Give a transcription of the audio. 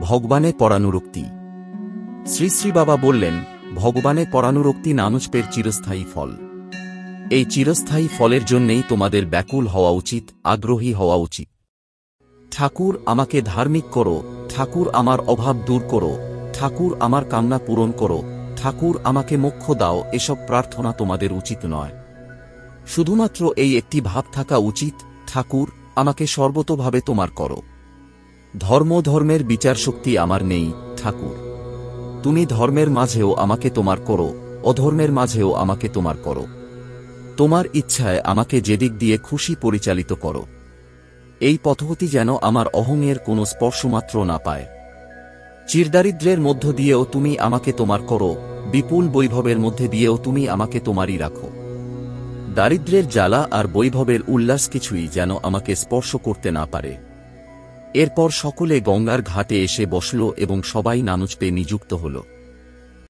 ভগবানে পরানুরক্তি। শ্রী শ্রী বাবা বললেন, ভগবানে পরানুরক্তি নানুষ্পের চিরস্থায়ী ফল। এই চিরস্থায়ী ফলের জন্যেই তোমাদের ব্যাকুল হওয়া উচিত, আগ্রহী হওয়া উচিত। ঠাকুর আমাকে ধার্মিক করো, ঠাকুর আমার অভাব দূর করো, ঠাকুর আমার কামনা পূরণ করো, ঠাকুর আমাকে মোক্ষ দাও, এসব প্রার্থনা তোমাদের উচিত নয়। শুধুমাত্র এই একটি ভাব থাকা উচিত, ঠাকুর আমাকে সর্বতোভাবে তোমার করো। ধর্মের বিচারশক্তি আমার নেই, ঠাকুর তুমি ধর্মের মাঝেও আমাকে তোমার করো, অধর্মের মাঝেও আমাকে তোমার করো। তোমার ইচ্ছায় আমাকে যেদিক দিয়ে খুশি পরিচালিত করো। এই পথগতি যেন আমার অহংয়ের কোনো স্পর্শমাত্র না পায়। চিরদারিদ্র্যের মধ্য দিয়েও তুমি আমাকে তোমার করো, বিপুল বৈভবের মধ্যে দিয়েও তুমি আমাকে তোমারই রাখো। দারিদ্র্যের জ্বালা আর বৈভবের উল্লাস কিছুই যেন আমাকে স্পর্শ করতে না পারে। এরপর সকলে গঙ্গার ঘাটে এসে বসল এবং সবাই নানুচপে নিযুক্ত হল।